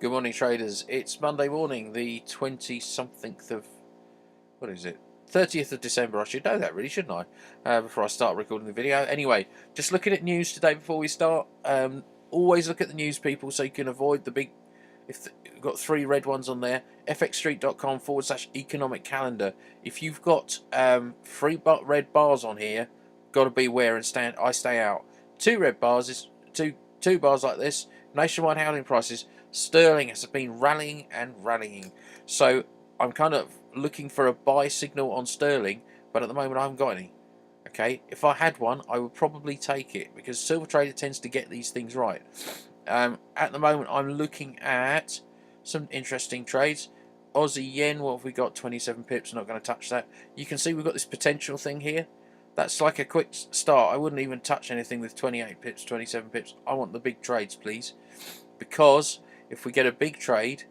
Good morning, traders. It's Monday morning, the 20-something of, what is it? 30th of December. I should know that, really, shouldn't I? Before I start recording the video. Anyway, just looking at news today before we start. Always look at the news, people, so you can avoid the big. We've got three red ones on there. fxstreet.com/economic calendar. If you've got three red bars on here, got to beware and stand. I stay out. Two red bars is two bars like this. Nationwide housing prices. Sterling has been rallying and rallying. So I'm kind of looking for a buy signal on sterling, but at the moment I haven't got any. Okay, if I had one, I would probably take it because SilverTrader tends to get these things right. At the moment, I'm looking at some interesting trades. Aussie yen, what have we got? 27 pips. Not going to touch that. You can see we've got this potential thing here. That's like a quick start. I wouldn't even touch anything with 28 pips, 27 pips. I want the big trades, please, because if we get a big trade,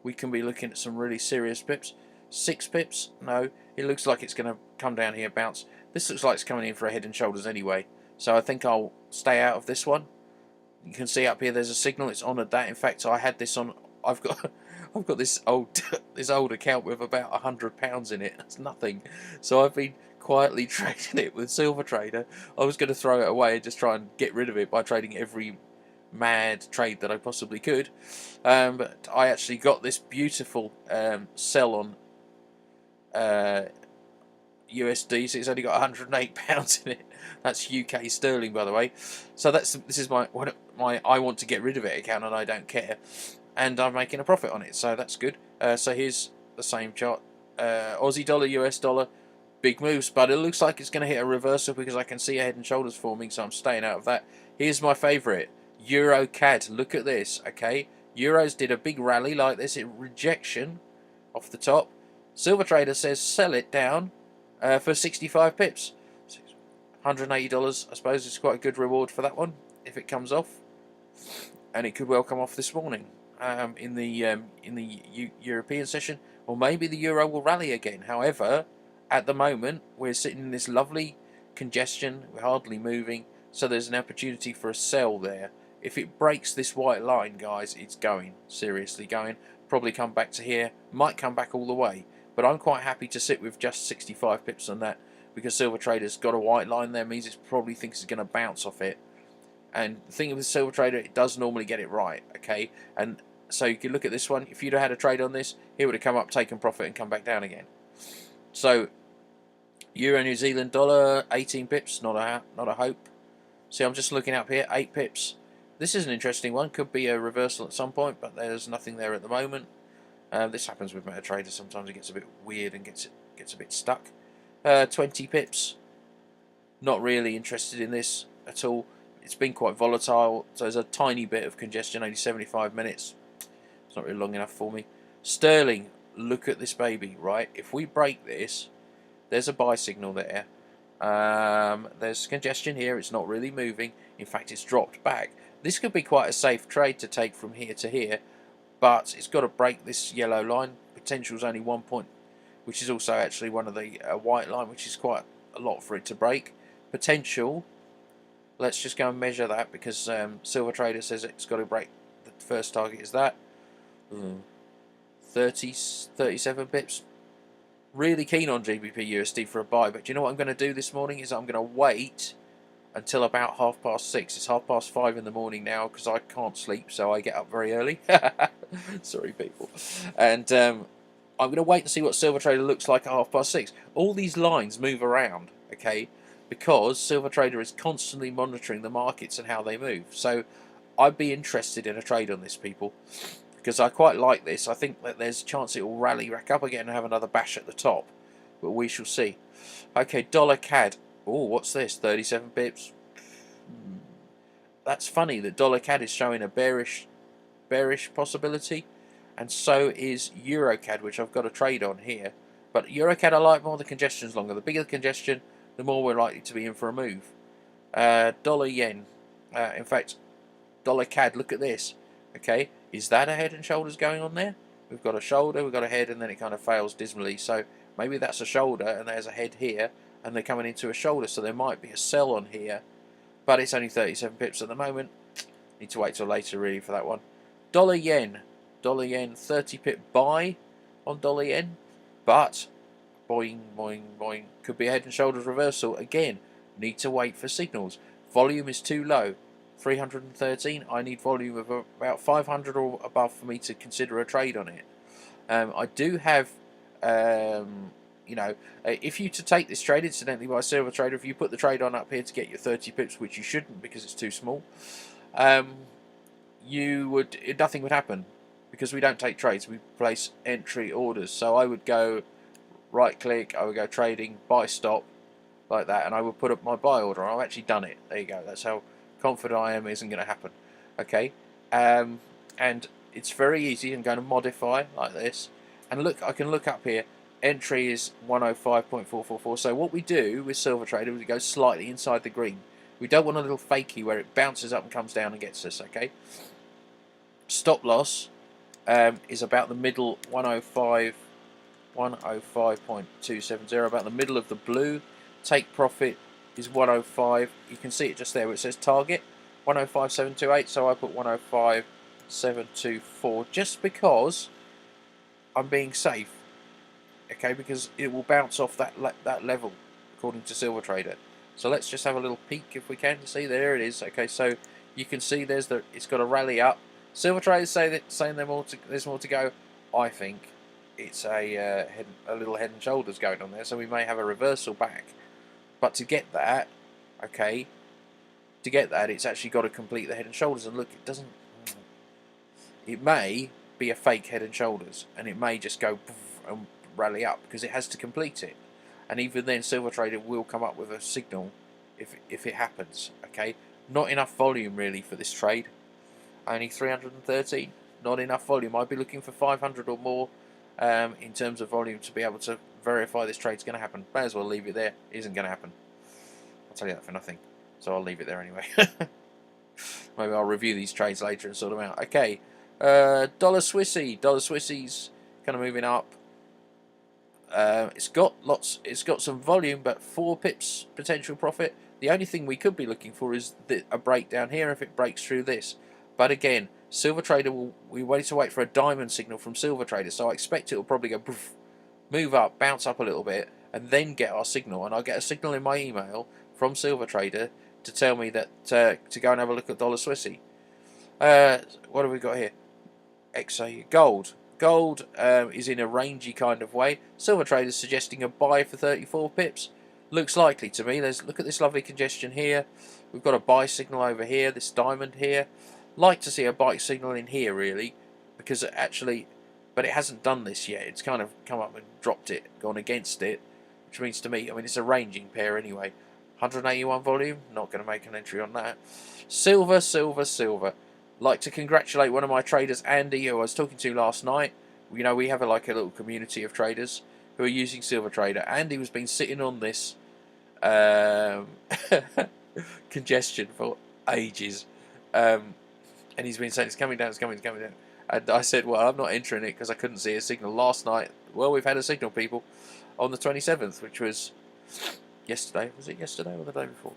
we can be looking at some really serious pips. 6 pips? No. It looks like it's going to come down here, bounce. This looks like it's coming in for a head and shoulders anyway. So I think I'll stay out of this one. You can see up here there's a signal. It's honoured that. In fact, I had this on. I've got this old account with about £100 in it. That's nothing. So I've been quietly trading it with SilverTrader. I was going to throw it away and just try and get rid of it by trading every mad trade that I possibly could, but I actually got this beautiful sell on USD, so it's only got £108 in it. That's UK sterling, by the way. So this is my I want to get rid of it account, and I don't care, and I'm making a profit on it, so that's good. So here's the same chart: Aussie dollar, US dollar, big moves, but it looks like it's going to hit a reversal because I can see a head and shoulders forming, so I'm staying out of that. Here's my favourite. Euro CAD, look at this, okay? Euros did a big rally like this, in rejection off the top. SilverTrader says sell it down for 65 pips. $180, I suppose, is quite a good reward for that one if it comes off, and it could well come off this morning in the European session, or maybe the euro will rally again. However, at the moment we're sitting in this lovely congestion, we're hardly moving, so there's an opportunity for a sell there. If it breaks this white line, guys, it's going, seriously going. Probably come back to here, might come back all the way, but I'm quite happy to sit with just 65 pips on that, because SilverTrader's got a white line there, means it probably thinks it's going to bounce off it. And the thing with SilverTrader, it does normally get it right, okay? And so you can look at this one. If you'd have had a trade on this, it would have come up, taken profit, and come back down again. So Euro New Zealand dollar, 18 pips, not a hope. See, I'm just looking up here, 8 pips. This is an interesting one. Could be a reversal at some point, but there's nothing there at the moment. This happens with MetaTrader. Sometimes it gets a bit weird and gets a bit stuck. 20 pips. Not really interested in this at all. It's been quite volatile, so there's a tiny bit of congestion, only 75 minutes. It's not really long enough for me. Sterling, look at this baby, right? If we break this, there's a buy signal there. There's congestion here. It's not really moving. In fact, it's dropped back. This could be quite a safe trade to take from here to here, but it's got to break this yellow line. Potential is only 1 point, which is also actually one of the white line, which is quite a lot for it to break. Potential, let's just go and measure that, because SilverTrader says it's got to break. The first target is that 37 pips. Really keen on GBP USD for a buy, but do you know what I'm going to do this morning? Is I'm going to wait until about 6:30. It's 5:30 in the morning now because I can't sleep, so I get up very early. Sorry, people. And I'm going to wait and see what SilverTrader looks like at 6:30. All these lines move around, okay, because SilverTrader is constantly monitoring the markets and how they move. So I'd be interested in a trade on this, people, because I quite like this. I think that there's a chance it will rally back up again and have another bash at the top, but we shall see. Okay, dollar CAD. Oh, what's this? 37 pips. That's funny that dollar CAD is showing a bearish possibility, and so is Euro CAD, which I've got a trade on here. But Euro CAD I like more. The congestion's longer. The bigger the congestion, the more we're likely to be in for a move. Dollar yen. In fact, dollar CAD. Look at this. Okay, is that a head and shoulders going on there? We've got a shoulder, we've got a head, and then it kind of fails dismally. So maybe that's a shoulder, and there's a head here, and they're coming into a shoulder, so there might be a sell on here, but it's only 37 pips at the moment. Need to wait till later really for that one. Dollar yen, dollar yen 30 pip buy on dollar yen, but boing, boing, boing, could be a head and shoulders reversal. Again, need to wait for signals. Volume is too low, 313. I need volume of about 500 or above for me to consider a trade on it. I do have, you know, if you to take this trade, incidentally, by SilverTrader, if you put the trade on up here to get your 30 pips, which you shouldn't because it's too small, nothing would happen because we don't take trades. We place entry orders. So I would go right click, I would go trading, buy stop, like that, and I would put up my buy order. I've actually done it. There you go. That's how confident I am it isn't going to happen. Okay, and it's very easy. I'm going to modify like this, and look, I can look up here. Entry is 105.444. So what we do with SilverTrader is we go slightly inside the green. We don't want a little fakey where it bounces up and comes down and gets us. Okay. Stop loss is about the middle, 105.270, about the middle of the blue. Take profit is 105. You can see it just there where it says target 105.728. So I put 105.724 just because I'm being safe. Okay, because it will bounce off that level according to SilverTrader. So let's just have a little peek if we can. See, there it is. Okay, so you can see it's got a rally up. SilverTrader saying there's more to go. I think it's a little head and shoulders going on there, so we may have a reversal back. But to get that, okay, it's actually got to complete the head and shoulders. And look, it doesn't. It may be a fake head and shoulders, and it may just go and rally up because it has to complete it. And even then, SilverTrader will come up with a signal if it happens. Okay, not enough volume really for this trade. Only 313. Not enough volume. I'd be looking for 500 or more in terms of volume to be able to verify this trade's going to happen. May as well leave it there. It isn't going to happen. I'll tell you that for nothing. So I'll leave it there anyway. Maybe I'll review these trades later and sort them out. Okay. Dollar Swissy. Dollar Swissy's kind of moving up. It's got some volume, but 4 pips potential profit. The only thing we could be looking for is a breakdown here if it breaks through this. But again, SilverTrader we wait for a diamond signal from SilverTrader, so I expect it will probably go poof, move up, bounce up a little bit, and then get our signal. And I'll get a signal in my email from SilverTrader to tell me that to go and have a look at Dollar Swissy. What have we got here? XA Gold. Gold is in a rangy kind of way. SilverTrader is suggesting a buy for 34 pips. Looks likely to me. Look at this lovely congestion here. We've got a buy signal over here. This diamond here. Like to see a buy signal in here really, because it actually, but it hasn't done this yet. It's kind of come up and dropped it, gone against it, which means to me, I mean, it's a ranging pair anyway. 181 volume. Not going to make an entry on that. Silver, silver, silver. Like to congratulate one of my traders, Andy, who I was talking to last night. You know, we have a little community of traders who are using SilverTrader. Andy has been sitting on this congestion for ages, and he's been saying it's coming down, it's coming down. And I said, well, I'm not entering it because I couldn't see a signal last night. Well, we've had a signal, people, on the 27th, which was yesterday. Was it yesterday or the day before?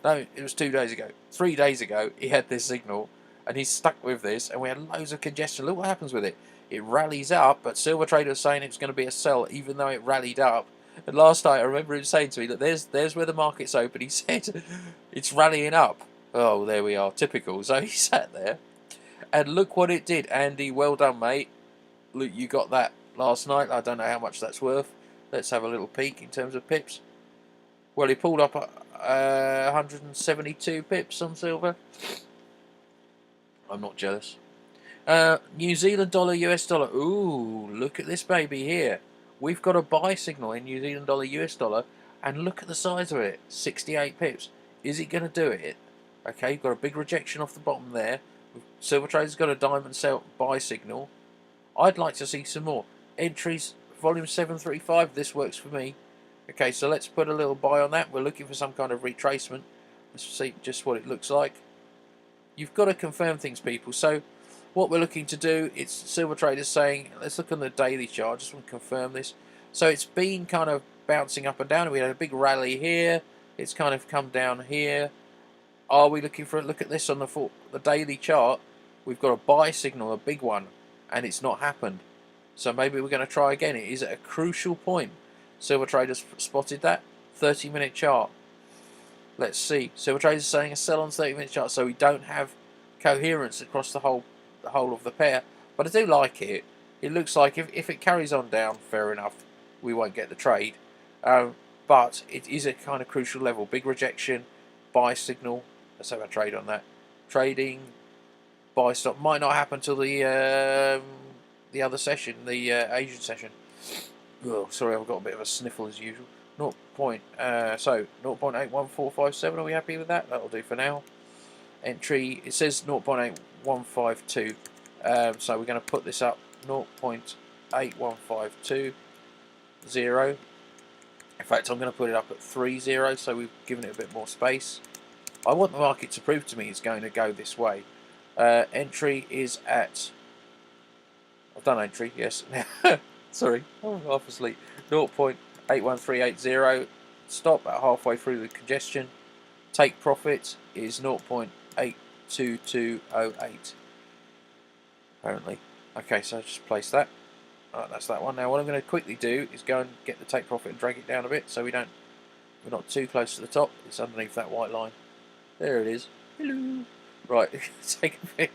No, it was 2 days ago. 3 days ago, he had this signal. And he's stuck with this, and we had loads of congestion. Look what happens with it. It rallies up, but SilverTrader was saying it's going to be a sell, even though it rallied up. And last night, I remember him saying to me, look, there's where the market's open. He said, it's rallying up. Oh, there we are. Typical. So he sat there, and look what it did. Andy, well done, mate. Look, you got that last night. I don't know how much that's worth. Let's have a little peek in terms of pips. Well, he pulled up 172 pips on silver. I'm not jealous. New Zealand dollar, US dollar. Ooh, look at this baby here. We've got a buy signal in New Zealand dollar, US dollar, and look at the size of it. 68 pips. Is it going to do it? Okay, got a big rejection off the bottom there. SilverTrader's got a diamond sell buy signal. I'd like to see some more entries. Volume 735. This works for me. Okay, so let's put a little buy on that. We're looking for some kind of retracement. Let's see just what it looks like. You've got to confirm things, people. So what we're looking to do, it's SilverTrader saying, let's look on the daily chart. I just want to confirm this. So it's been kind of bouncing up and down. We had a big rally here. It's kind of come down here. Are we looking for a look at this on the daily chart? We've got a buy signal, a big one, and it's not happened. So maybe we're going to try again. It is at a crucial point. SilverTrader's spotted that 30-minute chart. Let's see. SilverTrader's saying a sell on 30-minute chart, so we don't have coherence across the whole of the pair. But I do like it. It looks like if it carries on down, fair enough, we won't get the trade. But it is a kind of crucial level. Big rejection, buy signal. Let's have a trade on that. Trading, buy stop. Might not happen till the other session, the Asian session. Oh, sorry, I've got a bit of a sniffle as usual. 0.8147. Are we happy with that? That'll do for now. Entry, it says 0.8152. So we're going to put this up 0.8152. In fact, I'm going to put it up at 30, so we've given it a bit more space. I want the market to prove to me it's going to go this way. Entry is at... I've done entry, yes. Sorry, I'm half asleep. 0.81380. Stop at halfway through the congestion. Take profit is 0.82208. Apparently. Okay, so I just place that. Alright, that's that one. Now what I'm going to quickly do is go and get the take profit and drag it down a bit so we're not too close to the top. It's underneath that white line. There it is. Hello. Right, take that.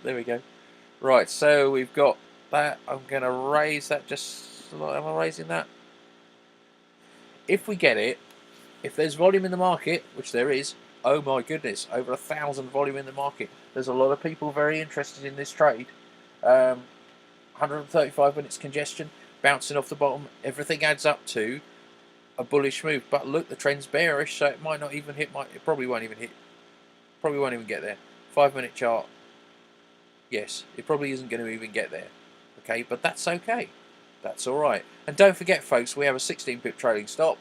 There we go. Right, so we've got that. I'm going to raise that just like, am I raising that? If we get it, if there's volume in the market, which there is, oh my goodness, over 1,000 volume in the market. There's a lot of people very interested in this trade. 135 minutes congestion, bouncing off the bottom. Everything adds up to a bullish move. But look, the trend's bearish, so it might not even hit. It probably won't even hit. Probably won't even get there. 5-minute chart. Yes, it probably isn't going to even get there. Okay, but that's okay. That's all right. And don't forget, folks, we have a 16-pip trailing stop.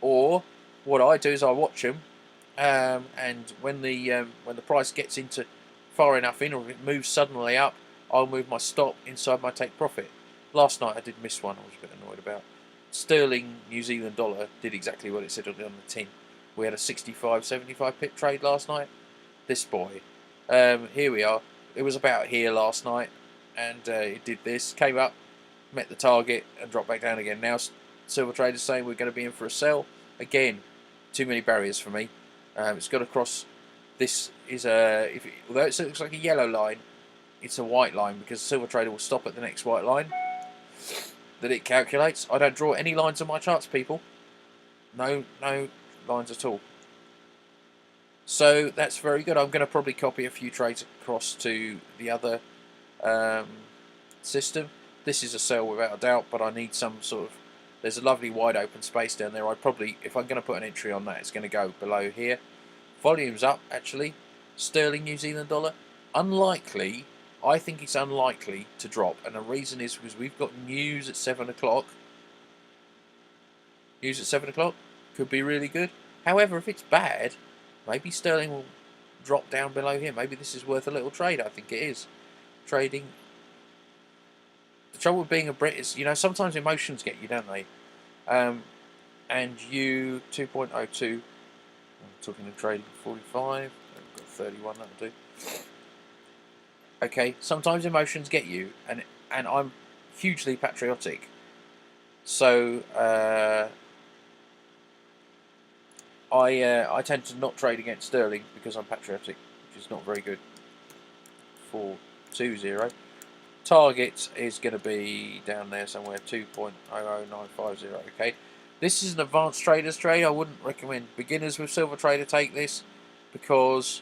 Or what I do is I watch them, and when the price gets into far enough in, or if it moves suddenly up, I'll move my stop inside my take profit. Last night I did miss one. I was a bit annoyed about. Sterling New Zealand dollar did exactly what it said on the tin. We had a 65-75 pip trade last night. This boy. Here we are. It was about here last night, and it did this. Came up, met the target, and dropped back down again. Now SilverTrader's saying we're going to be in for a sell. Again, too many barriers for me. It's got to cross. This is although it looks like a yellow line, it's a white line because SilverTrader will stop at the next white line that it calculates. I don't draw any lines on my charts, people. No lines at all. So that's very good. I'm going to probably copy a few trades across to the other system. This is a sell without a doubt, but I need some sort of... There's a lovely wide open space down there. I'd probably, if I'm going to put an entry on that, it's going to go below here. Volume's up, actually. Sterling New Zealand dollar. Unlikely. I think it's unlikely to drop. And the reason is because we've got news at 7 o'clock. News at 7 o'clock could be really good. However, if it's bad, maybe sterling will drop down below here. Maybe this is worth a little trade. I think it is. Trading. The trouble with being a Brit is, you know, sometimes emotions get you, don't they? And you 2.02. I'm talking of trading 45. I've got 31. That'll do. Okay. Sometimes emotions get you, and I'm hugely patriotic. So I tend to not trade against sterling because I'm patriotic, which is not very good. 420. Target is going to be down there somewhere, 2.00950. Okay, this is an advanced trader's trade. I wouldn't recommend beginners with SilverTrader take this because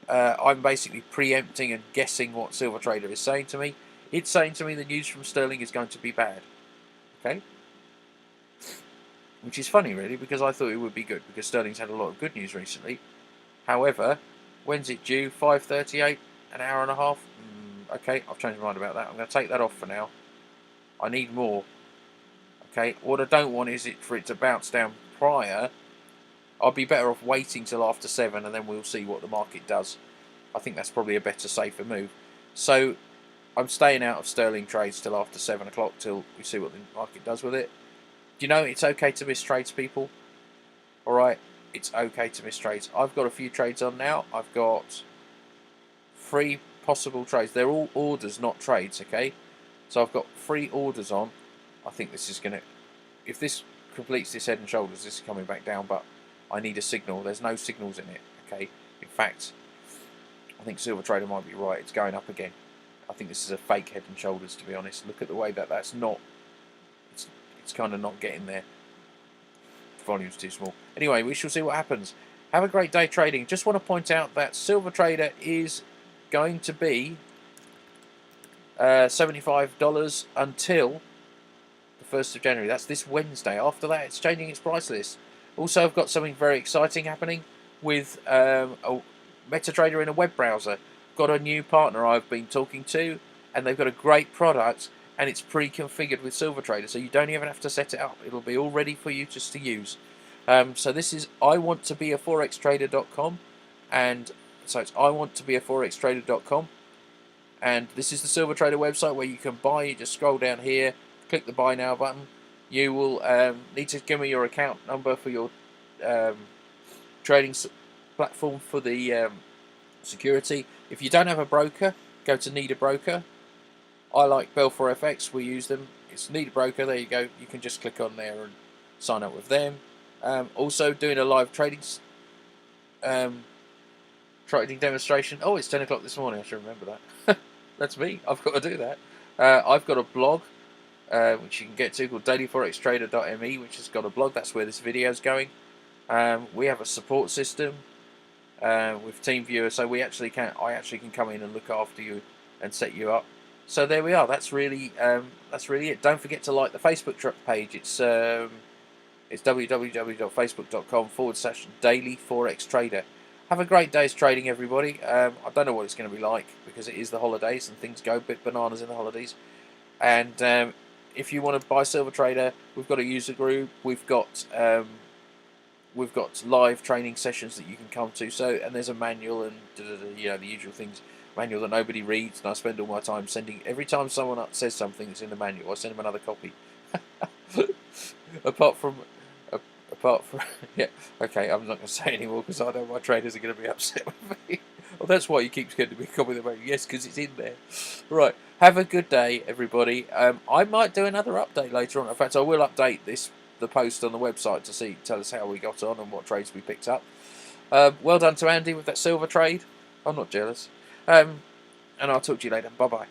I'm basically preempting and guessing what SilverTrader is saying to me. It's saying to me the news from sterling is going to be bad. Okay, which is funny really because I thought it would be good because sterling's had a lot of good news recently. However, when's it due? 5:38, an hour and a half. Okay, I've changed my mind about that. I'm going to take that off for now. I need more. Okay, what I don't want is for it to bounce down prior. I'll be better off waiting till after 7 and then we'll see what the market does. I think that's probably a better, safer move. So I'm staying out of sterling trades till after 7 o'clock till we see what the market does with it. Do you know it's okay to miss trades, people? Alright, it's okay to miss trades. I've got a few trades on now. I've got 3 possible trades. They're all orders, not trades, okay? So I've got 3 orders on. I think this is going to... If this completes this head and shoulders, this is coming back down, but I need a signal. There's no signals in it, okay? In fact, I think SilverTrader might be right. It's going up again. I think this is a fake head and shoulders, to be honest. Look at the way that's not... It's kind of not getting there. The volume's too small. Anyway, we shall see what happens. Have a great day trading. Just want to point out that SilverTrader is going to be $75 until the 1st of January. That's this Wednesday. After that, it's changing its price list. Also, I've got something very exciting happening with a MetaTrader in a web browser. Got a new partner I've been talking to, and they've got a great product, and it's pre-configured with SilverTrader, so you don't even have to set it up. It'll be all ready for you just to use. So this is iwanttobeaforextrader.com, and so it's iwanttobeaforextrader.com, and this is the SilverTrader website where you can buy. You just scroll down here, click the buy now button. You will need to give me your account number for your trading platform for the security. If you don't have a broker, go to Need a Broker. I like Belfor FX. We use them. It's Need a Broker. There you go. You can just click on there and sign up with them. Also doing a live trading demonstration. Oh, it's 10 o'clock this morning. I should remember that. That's me. I've got to do that. I've got a blog which you can get to called dailyforextrader.me, which has got a blog. That's where this video is going. We have a support system with TeamViewer, so I actually can come in and look after you and set you up. So there we are. That's really it. Don't forget to like the Facebook page. It's www.facebook.com/dailyforextrader. Have a great day's trading, everybody. I don't know what it's going to be like because it is the holidays and things go a bit bananas in the holidays. And if you want to buy SilverTrader, we've got a user group. We've got live training sessions that you can come to. So, and there's a manual and you know, the usual things. Manual that nobody reads, and I spend all my time sending. Every time someone says something that's in the manual, I send them another copy. apart from, yeah, okay, I'm not going to say anymore because I know my traders are going to be upset with me. Well, that's why you keep getting me a copy of the manual. Yes, because it's in there. Right, have a good day, everybody. I might do another update later on. In fact, I will update the post on the website to tell us how we got on and what trades we picked up. Well done to Andy with that silver trade. I'm not jealous. And I'll talk to you later. Bye-bye.